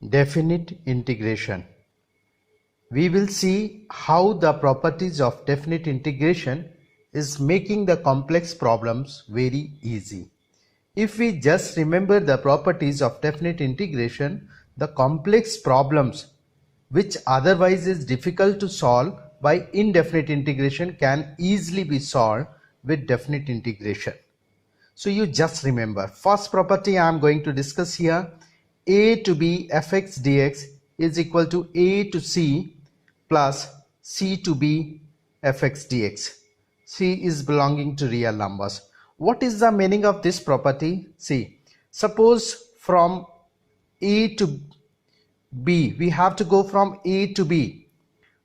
Definite integration. We will see how the properties of definite integration is making the complex problems very easy. If we just remember the properties of definite integration, the complex problems which otherwise is difficult to solve by indefinite integration can easily be solved with definite integration. So you just remember, first property I am going to discuss here, a to b fx dx is equal to a to c plus c to b fx dx. C is belonging to real numbers. What is the meaning of this property? See, suppose from a to b, we have to go from a to b.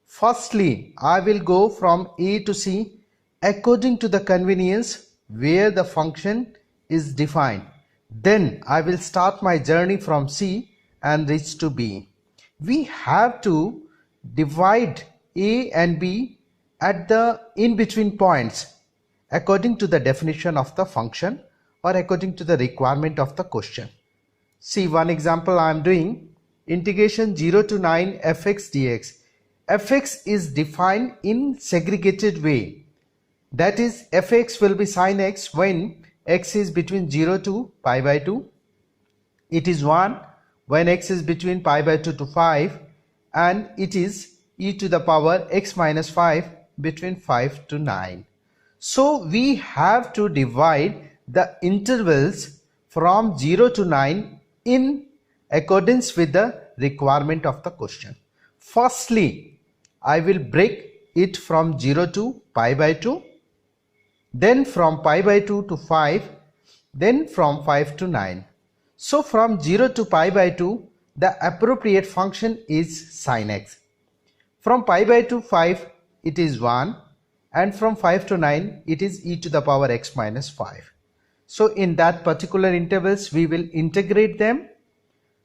Firstly, I will go from a to c according to the convenience where the function is defined. Then I will start my journey from c and reach to b. We have to divide a and b at the in-between points according to the definition of the function or according to the requirement of the question. See, one example I am doing, integration 0 to 9 fx dx. Fx is defined in segregated way. That is, fx will be sin x when x is between 0 to pi by 2. It is 1 when x is between pi by 2 to 5. And it is e to the power x minus 5 between 5 to 9. So we have to divide the intervals from 0 to 9 in accordance with the requirement of the question. Firstly, I will break it from 0 to pi by 2, then from pi by 2 to 5, then from 5 to 9. So from 0 to pi by 2, the appropriate function is sin x. From pi by 2 to 5, it is 1, and from 5 to 9, it is e to the power x minus 5. So in that particular intervals, we will integrate them.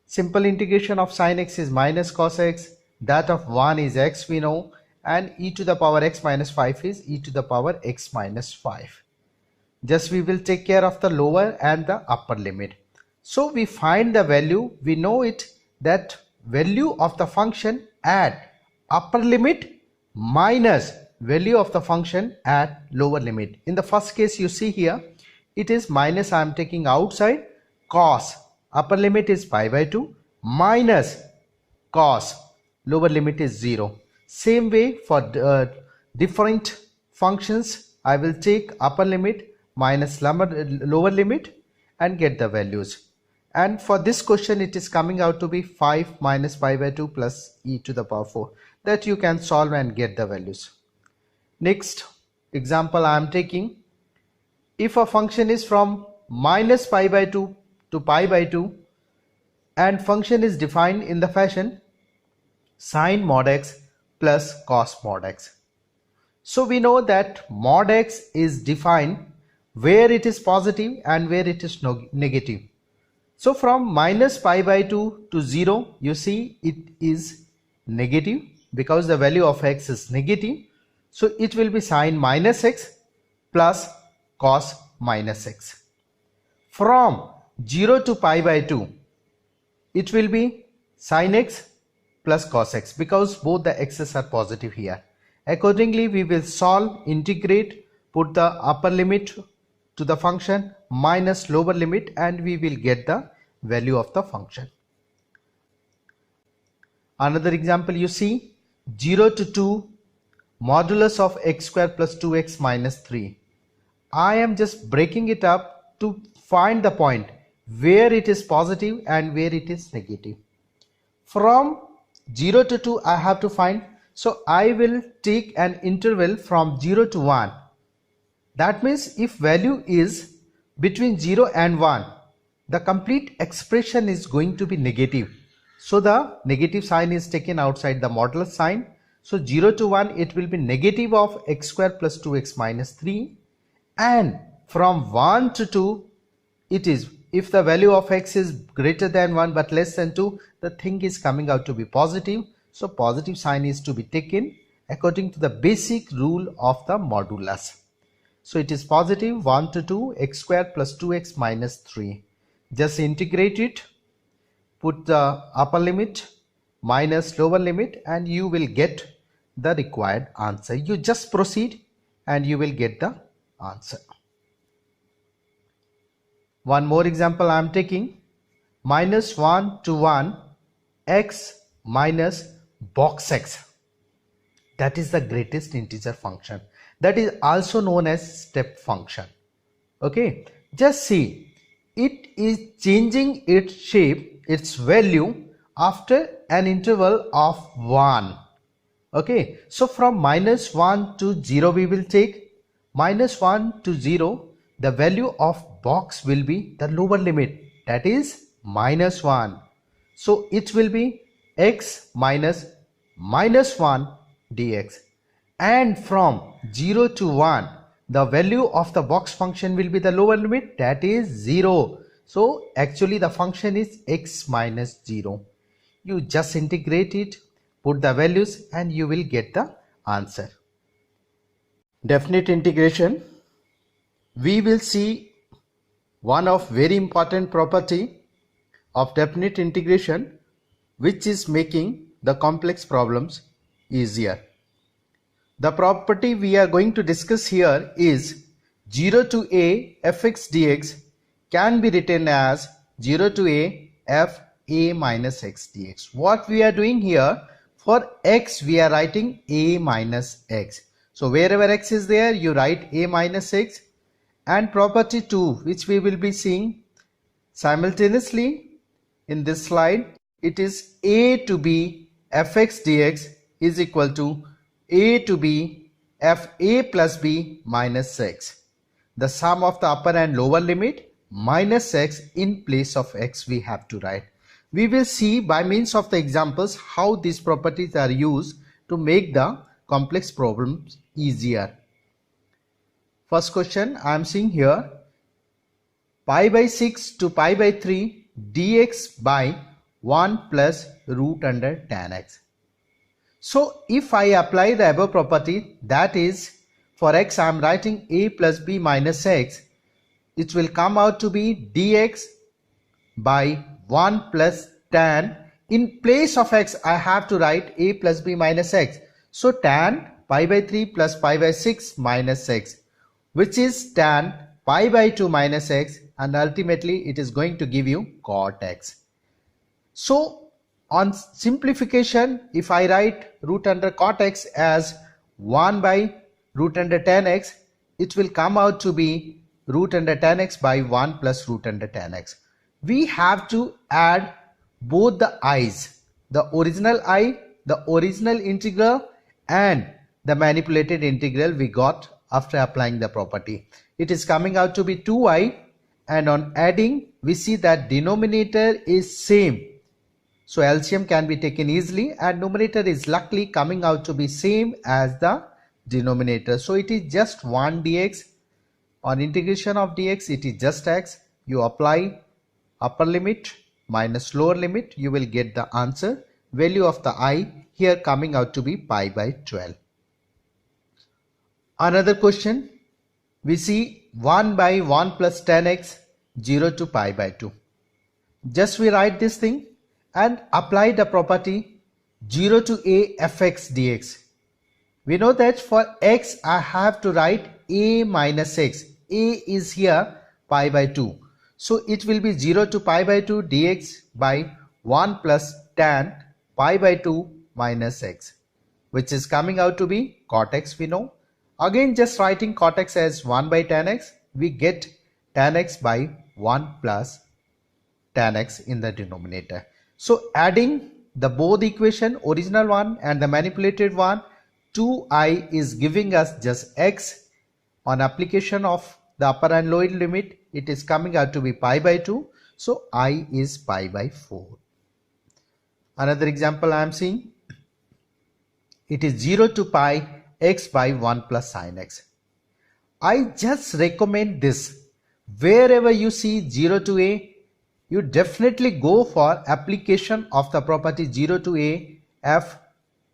Simple integration of sin x is minus cos x, that of 1 is x we know, and e to the power x minus 5 is e to the power x minus 5. Just we will take care of the lower and the upper limit. So we find the value, we know it, that value of the function at upper limit minus value of the function at lower limit. In the first case, you see here, it is minus, I am taking outside, cos, upper limit is pi by 2, minus cos, lower limit is 0. Same way for different functions, I will take upper limit minus lower limit and get the values. And for this question, it is coming out to be 5 minus pi by 2 plus e to the power 4. That you can solve and get the values. Next example I am taking, if a function is from minus pi by 2 to pi by 2 and function is defined in the fashion sin mod x plus cos mod x. So we know that mod x is defined where it is positive and where it is negative. So from minus pi by 2 to 0, you see it is negative because the value of x is negative. So it will be sin minus x plus cos minus x. From 0 to pi by 2, it will be sin x plus cos x because both the x's are positive here. Accordingly, we will solve, integrate, put the upper limit to the function minus lower limit, and we will get the value of the function. Another example, you see 0 to 2 modulus of x square plus 2x minus 3. I am just breaking it up to find the point where it is positive and where it is negative. From 0 to 2 I have to find, so I will take an interval from 0 to 1. That means if value is between 0 and 1, the complete expression is going to be negative. So the negative sign is taken outside the modulus sign. So 0 to 1, it will be negative of x square plus 2x minus 3. And from 1 to 2, it is, if the value of x is greater than 1 but less than 2, the thing is coming out to be positive. So positive sign is to be taken according to the basic rule of the modulus. So it is positive 1 to 2 x square plus 2x minus 3. Just integrate it. put the upper limit minus lower limit, and you will get the required answer. You just proceed and you will get the answer. One more example I am taking. Minus 1 to 1 x minus box x. That is the greatest integer function. That is also known as step function. Okay, just see, it is changing its shape, its value after an interval of 1. Okay, so from minus 1 to 0 we will take. Minus 1 to 0, the value of box will be the lower limit, that is minus 1. So it will be x minus 1 dx. And from 0 to 1, the value of the box function will be the lower limit, that is 0. So actually the function is x minus 0. You just integrate it, put the values, and you will get the answer. Definite integration. We will see one of very important property of definite integration, which is making the complex problems easier. The property we are going to discuss here is 0 to a fx dx can be written as 0 to a f a minus x dx. What we are doing here, for x we are writing a minus x. So wherever x is there, you write a minus x. And property 2, which we will be seeing simultaneously in this slide, it is a to b fx dx is equal to a to b f a plus b minus x. The sum of the upper and lower limit minus x in place of x we have to write. We will see by means of the examples how these properties are used to make the complex problems easier. First question I am seeing here, pi by 6 to pi by 3 dx by 1 plus root under tan x. So if I apply the above property, that is for x I am writing a plus b minus x, it will come out to be dx by 1 plus tan. In place of x I have to write a plus b minus x. So tan pi by 3 plus pi by 6 minus x, which is tan pi by 2 minus x, and ultimately it is going to give you cot x. So on simplification, if I write root under cot x as 1 by root under tan x, it will come out to be root under tan x by 1 plus root under tan x. We have to add both the i's, the original I, the original integral, and the manipulated integral we got after applying the property. It is coming out to be 2i, and on adding we see that denominator is same. So LCM can be taken easily, and numerator is luckily coming out to be same as the denominator. So it is just 1 dx. On integration of dx, it is just x. You apply upper limit minus lower limit, you will get the answer. Value of the I here coming out to be pi by 12. Another question, we see 1 by 1 plus tan x 0 to pi by 2. Just we write this thing and apply the property 0 to a fx dx. We know that for x I have to write a minus x. A is here pi by 2. So it will be 0 to pi by 2 dx by 1 plus tan pi by 2 minus x, which is coming out to be cot x we know. Again just writing cot x as 1 by tan x, we get tan x by 1 plus tan x in the denominator. So adding the both equation, original one and the manipulated one, 2i is giving us just x. On application of the upper and lower limit, it is coming out to be pi by 2. So I is pi by 4. Another example I am seeing, it is 0 to pi x by 1 plus sin x. I just recommend this. Wherever you see 0 to a, you definitely go for application of the property 0 to a f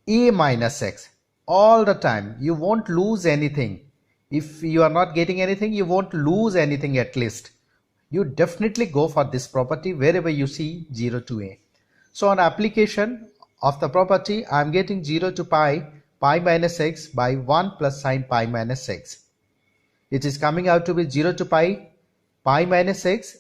a minus x. All the time, you won't lose anything. If you are not getting anything, you won't lose anything at least. you definitely go for this property wherever you see 0 to a. So on application of the property, I am getting 0 to pi minus x by 1 plus sine pi minus x. It is coming out to be 0 to pi minus x,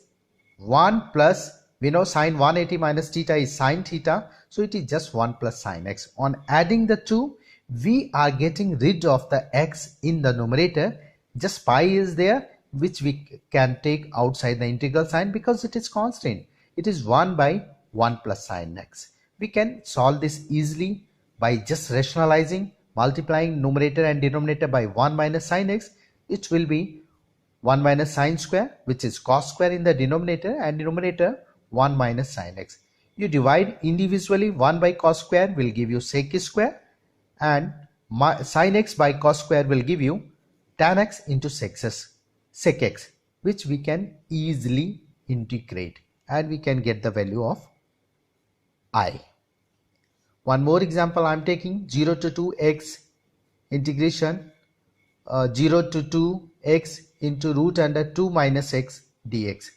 1 plus, we know sine 180 minus theta is sine theta, so it is just 1 plus sine x. On adding the two, we are getting rid of the x in the numerator, just pi is there, which we can take outside the integral sign because it is constant. It is 1 by 1 plus sine x. We can solve this easily by just rationalizing, multiplying numerator and denominator by 1 minus sine x. It will be 1 minus sine square, which is cos square in the denominator, and numerator 1 minus sine x. You divide individually, 1 by cos square will give you sec square, and sine x by cos square will give you tan x into sec x, which we can easily integrate, and we can get the value of I. One more example I am taking, 0 to 2x integration 0 to 2x into root under 2 minus x dx.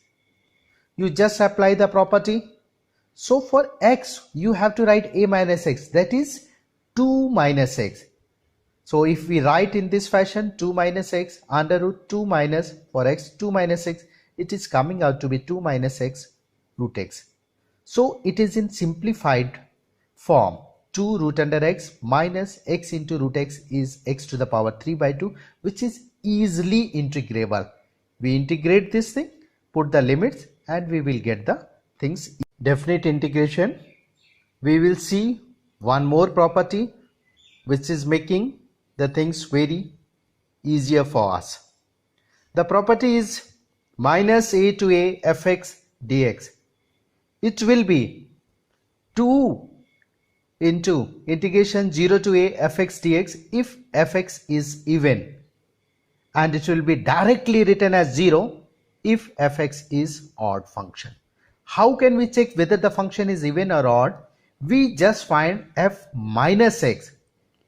You just apply the property. So for x, you have to write a minus x, that is 2 minus x. So if we write in this fashion, 2 minus x under root 2 minus, for x 2 minus x, it is coming out to be 2 minus x root x. So it is in simplified form. 2 root under x minus x into root x is x to the power 3 by 2, which is easily integrable. We integrate this thing, put the limits, and we will get the things. Definite integration. We will see one more property which is making the things very easier for us. The property is minus a to a fx dx. It will be 2 into integration 0 to a fx dx if fx is even, and it will be directly written as 0 if fx is odd function. How can we check whether the function is even or odd? We just find f minus x.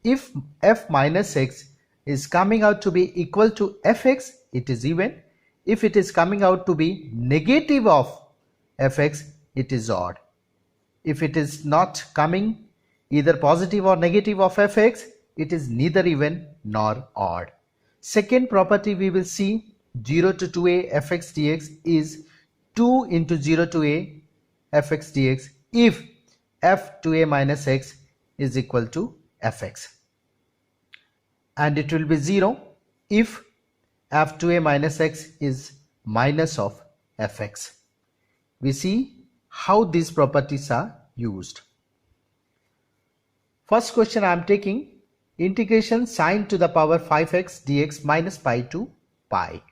If f minus x is coming out to be equal to fx, it is even. If it is coming out to be negative of fx, it is odd. If it is not coming either positive or negative of fx, it is neither even nor odd. Second property we will see, 0 to 2a fx dx is 2 into 0 to a fx dx if f to a minus x is equal to fx, and it will be 0 if f to a minus x is minus of fx. We see how these properties are used. First question I am taking, integration sine to the power 5x dx minus pi to pi.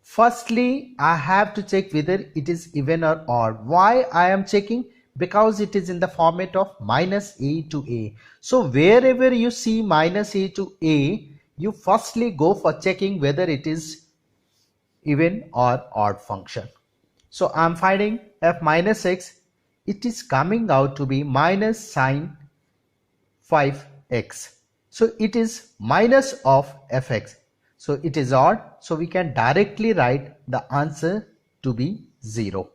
Firstly, I have to check whether it is even or odd. Why I am checking? Because it is in the format of minus a to a. So wherever you see minus a to a, you firstly go for checking whether it is even or odd function. So I am finding f minus x, it is coming out to be minus sine 5x. So it is minus of fx. So it is odd. So we can directly write the answer to be 0.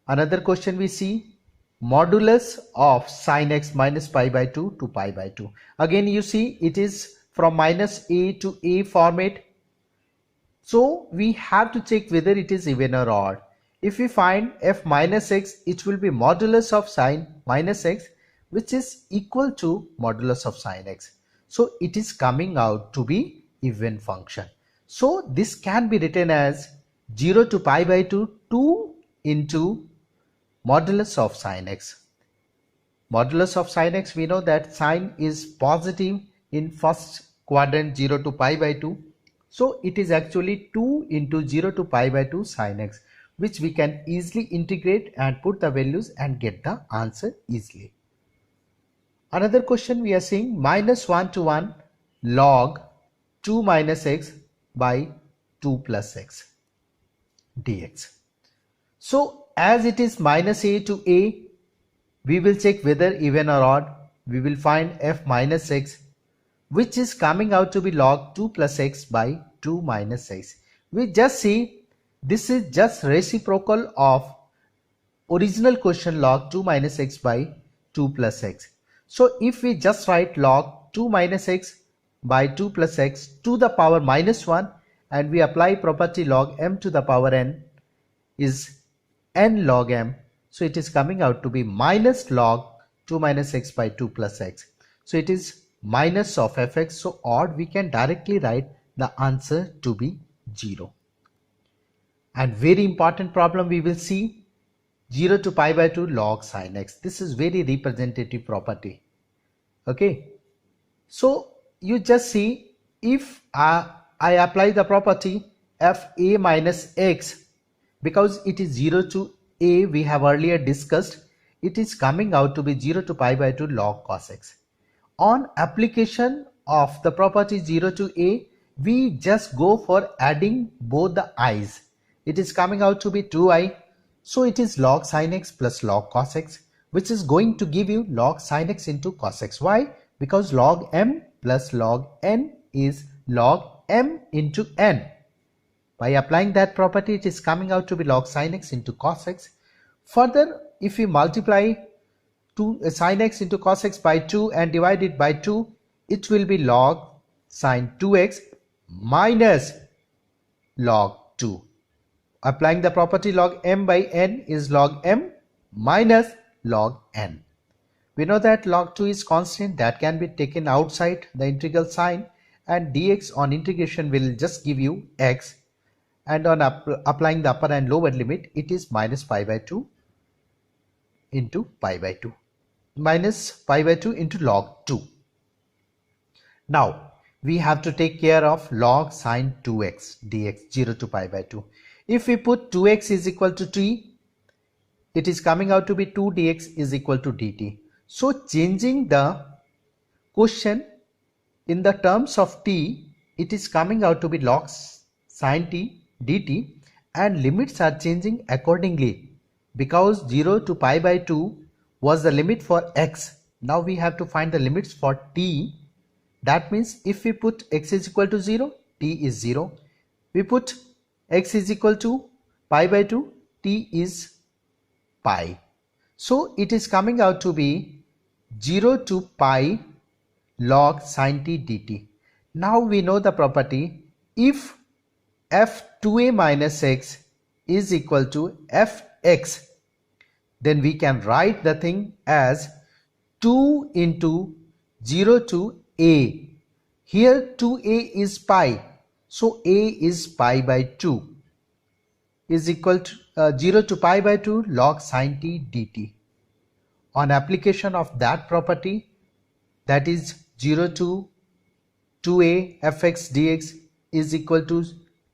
Another question we see, modulus of sine x minus pi by 2 to pi by 2. Again you see it is from minus a to a format. So we have to check whether it is even or odd. If we find f minus x, it will be modulus of sine minus x, which is equal to modulus of sine x. So it is coming out to be even function. So this can be written as 0 to pi by 2, 2 into modulus of sine x. Modulus of sine x, we know that sine is positive in first quadrant 0 to pi by 2. So it is actually 2 into 0 to pi by 2 sine x, which we can easily integrate and put the values and get the answer easily. Another question we are seeing, minus 1 to 1 log 2 minus x by 2 plus x dx. So as it is minus a to a, we will check whether even or odd. We will find f minus x, which is coming out to be log 2 plus x by 2 minus x. We just see This is just reciprocal of original question log 2 minus x by 2 plus x. So if we just write log 2 minus x by 2 plus x to the power minus 1 and we apply property log m to the power n is n log m. So it is coming out to be minus log 2 minus x by 2 plus x. So it is minus of fx. So odd, we can directly write the answer to be 0. And very important problem we will see, 0 to pi by 2 log sin x. This is very representative property. Okay. So you just see, if I apply the property fa minus x, because it is 0 to a, we have earlier discussed, it is coming out to be 0 to pi by 2 log cos x. On application of the property 0 to a, we just go for adding both the i's. It is coming out to be 2i. So it is log sin x plus log cos x, which is going to give you log sin x into cos x. Why? Because log m plus log n is log m into n. By applying that property, it is coming out to be log sin x into cos x. Further, if we multiply sin x into cos x by 2 and divide it by 2, it will be log sin 2x minus log 2. Applying the property log m by n is log m minus log n. We know that log 2 is constant that can be taken outside the integral sign, and dx on integration will just give you x, and on applying the upper and lower limit, it is minus pi by 2 into pi by 2, minus pi by 2 into log 2. Now we have to take care of log sin 2x dx, 0 to pi by 2. If we put 2x is equal to t, it is coming out to be 2 dx is equal to dt. So changing the question in the terms of t, it is coming out to be log sin t dt, and limits are changing accordingly, because 0 to pi by 2 was the limit for x. Now we have to find the limits for t. That means if we put x is equal to 0, t is 0. We put x is equal to pi by 2, t is pi. So it is coming out to be 0 to pi log sin t dt. Now we know the property, if f2a minus x is equal to fx, then we can write the thing as 2 into 0 to a. Here 2a is pi. So a is pi by 2 is equal to 0 to pi by 2 log sin t dt. On application of that property, that is 0 to 2a fx dx is equal to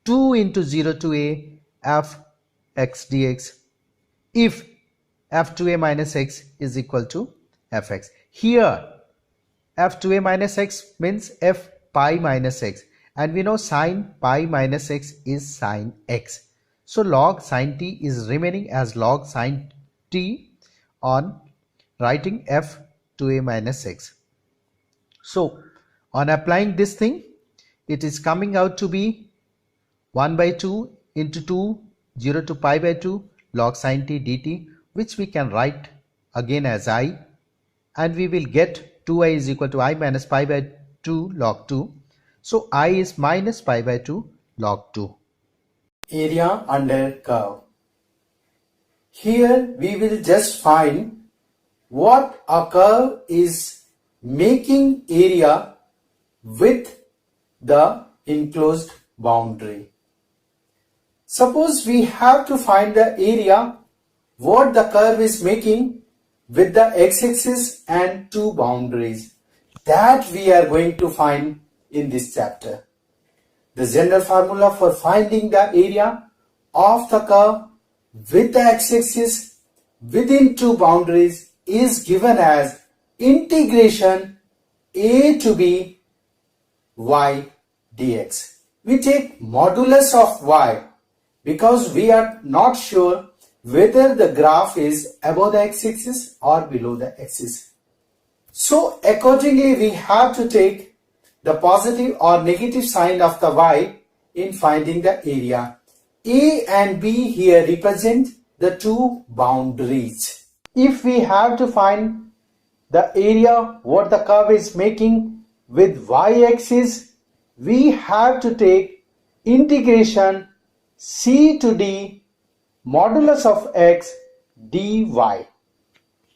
2 into 0 to a fx dx if f2a minus x is equal to fx. Here f2a minus x means f pi minus x, and we know sin pi minus x is sin x. So log sin t is remaining as log sin t on writing f2a minus x. So on applying this thing, it is coming out to be 1 by 2 into 2, 0 to pi by 2 log sin t dt, which we can write again as I, and we will get 2i is equal to I minus pi by 2 log 2. So I is minus pi by 2 log 2. Area under curve. Here we will just find what a curve is making area with the enclosed boundary. Suppose we have to find the area what the curve is making with the x-axis and two boundaries. That we are going to find in this chapter. The general formula for finding the area of the curve with the x-axis within two boundaries is given as integration a to b y dx. We take modulus of y because we are not sure whether the graph is above the x-axis or below the axis. So accordingly we have to take the positive or negative sign of the y in finding the area. A and B here represent the two boundaries. If we have to find the area what the curve is making with y-axis, we have to take integration c to d modulus of x dy.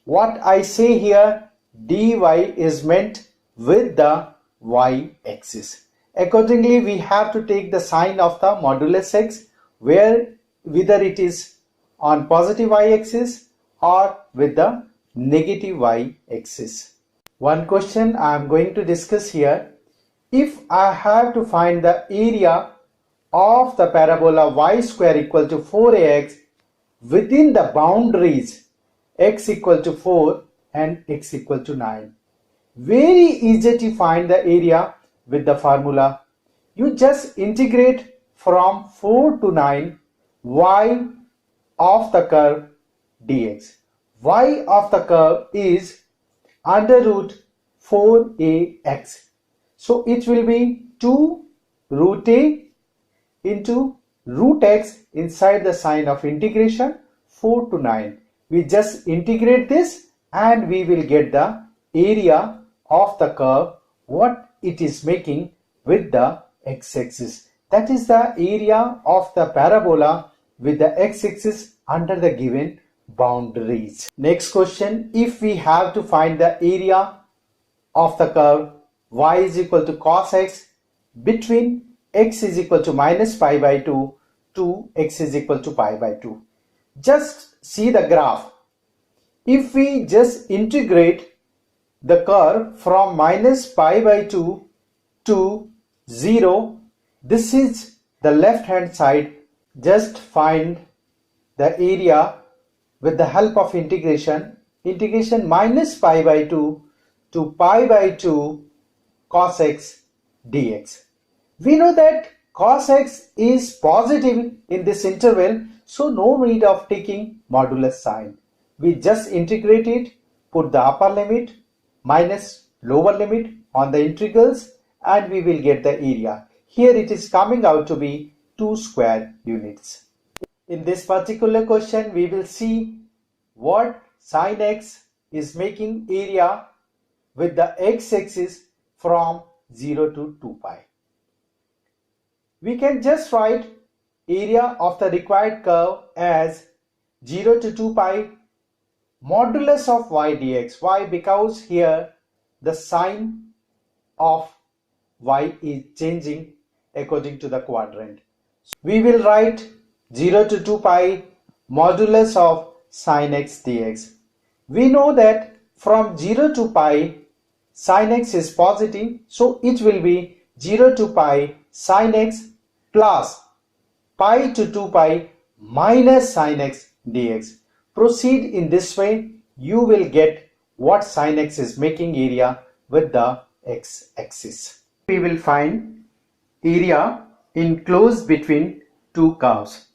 What I say here, dy is meant with the y-axis. Accordingly, we have to take the sign of the modulus x, where whether it is on positive y-axis or with the negative y-axis. One question I am going to discuss here. If I have to find the area of the parabola y square equal to 4ax within the boundaries x equal to 4 and x equal to 9. Very easy to find the area with the formula. You just integrate from 4 to 9 y of the curve dx. Y of the curve is under root 4ax. So it will be 2 root a into root x inside the sign of integration 4 to 9. We just integrate this and we will get the area of the curve what it is making with the x-axis. That is the area of the parabola with the x-axis under the given boundaries. Next question, if we have to find the area of the curve y is equal to cos x between x is equal to minus pi by 2 to x is equal to pi by 2. Just see the graph. If we just integrate the curve from minus pi by 2 to 0, this is the left hand side. Just find the area with the help of integration minus pi by 2 to pi by 2 cos x dx. We know that cos x is positive in this interval, so no need of taking modulus sign. We just integrate it, put the upper limit minus lower limit on the integrals, and we will get the area. Here it is coming out to be 2 square units. In this particular question, we will see what sin x is making area with the x-axis from 0 to 2 pi. We can just write area of the required curve as 0 to 2 pi modulus of y dx. Why? Because here the sign of y is changing according to the quadrant. We will write 0 to 2 pi modulus of sin x dx. We know that from 0 to pi sin x is positive, so it will be 0 to pi sin x plus pi to 2 pi minus sin x dx. Proceed in this way, you will get what sin x is making area with the x-axis. We will find area enclosed between two curves.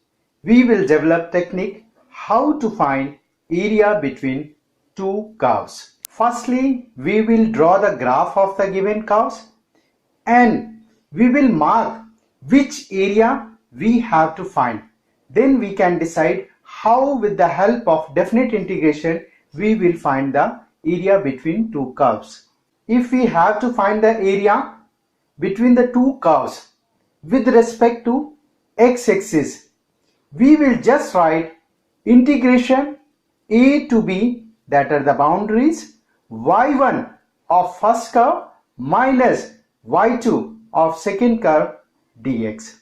We will develop technique how to find area between two curves. Firstly, we will draw the graph of the given curves and we will mark which area we have to find. Then we can decide how with the help of definite integration we will find the area between two curves. If we have to find the area between the two curves with respect to x-axis, we will just write integration a to b, that are the boundaries, y1 of first curve minus y2 of second curve dx.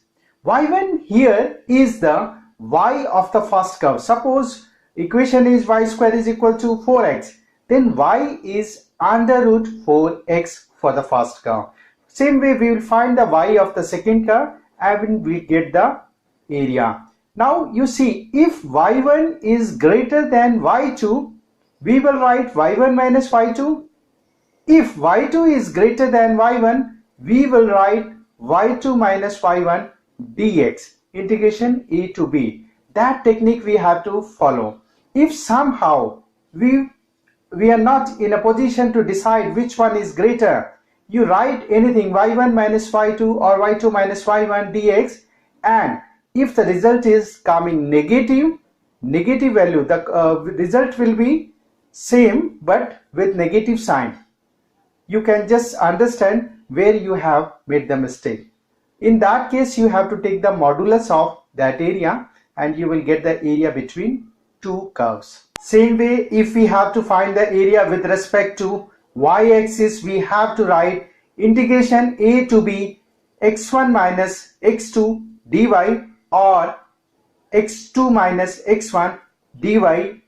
y1 here is the y of the first curve. Suppose equation is y square is equal to 4x, then y is under root 4x for the first curve. Same way we will find the y of the second curve and we get the area. Now you see, if y1 is greater than y2, we will write y1 minus y2. If y2 is greater than y1, we will write y2 minus y1 dx, integration a to b. That technique we have to follow. If somehow we are not in a position to decide which one is greater, you write anything y1 minus y2 or y2 minus y1 dx, and if the result is coming negative value, the result will be same but with negative sign. You can just understand where you have made the mistake. In that case, you have to take the modulus of that area and you will get the area between two curves. Same way, if we have to find the area with respect to y-axis, we have to write integration a to b x1 minus x2 dy or x2 minus x1 dy,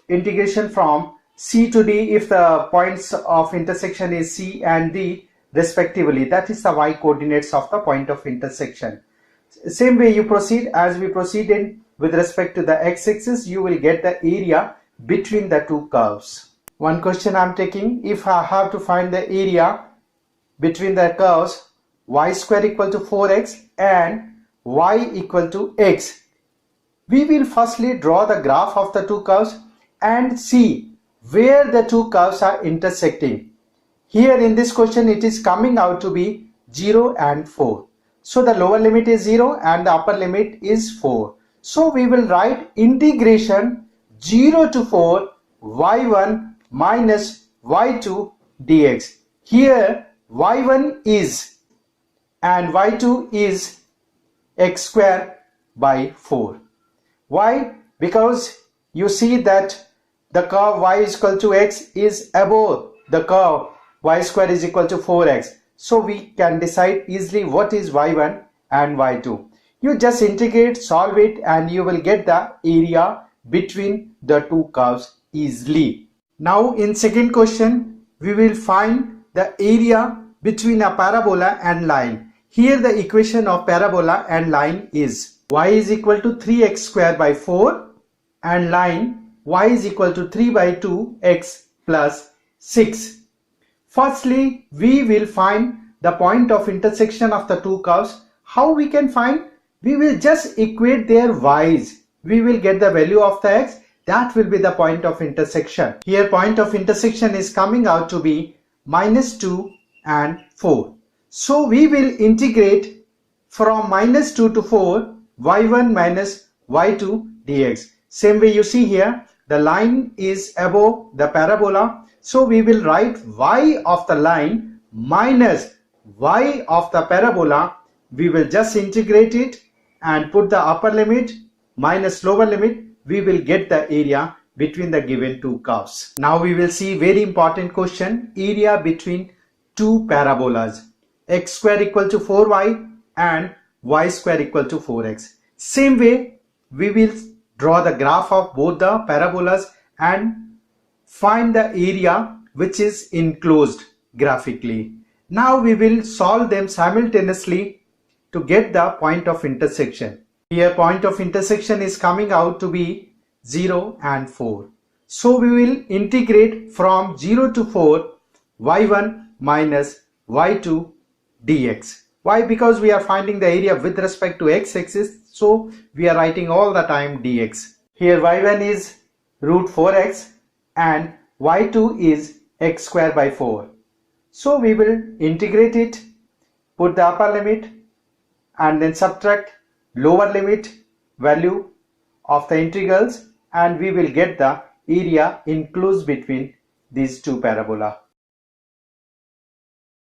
integration from c to d if the points of intersection is c and d respectively. That is the y coordinates of the point of intersection. Same way you proceed as we proceeded with respect to the x-axis, you will get the area between the two curves. One question I am taking, if I have to find the area between the curves y square equal to 4x and y equal to x, we will firstly draw the graph of the two curves and see where the two curves are intersecting. Here in this question it is coming out to be 0 and 4. So the lower limit is 0 and the upper limit is 4. So we will write integration 0 to 4 y1 minus y2 dx. Here y1 is and y2 is x square by 4. Why? Because you see that the curve y is equal to x is above the curve y square is equal to 4x. So we can decide easily what is y1 and y2. You just integrate, solve it and you will get the area between the two curves easily. Now in second question, we will find the area between a parabola and line. Here the equation of parabola and line is y is equal to 3x square by 4 and line y is equal to 3 by 2x plus 6. Firstly, we will find the point of intersection of the two curves. How we can find? We will just equate their y's. We will get the value of the x. That will be the point of intersection. Here point of intersection is coming out to be minus 2 and 4. So we will integrate from minus 2 to 4 y1 minus y2 dx. Same way you see here the line is above the parabola. So we will write y of the line minus y of the parabola. We will just integrate it and put the upper limit minus lower limit. We will get the area between the given two curves. Now we will see very important question, area between two parabolas, x square equal to 4y and y square equal to 4x. Same way we will draw the graph of both the parabolas and find the area which is enclosed graphically. Now we will solve them simultaneously to get the point of intersection. Here point of intersection is coming out to be 0 and 4. So we will integrate from 0 to 4 y1 minus y2 dx. Why? Because we are finding the area with respect to x-axis. So we are writing all the time dx. Here y1 is root 4x and y2 is x square by 4. So we will integrate it, put the upper limit and then subtract lower limit value of the integrals and we will get the area enclosed between these two parabola.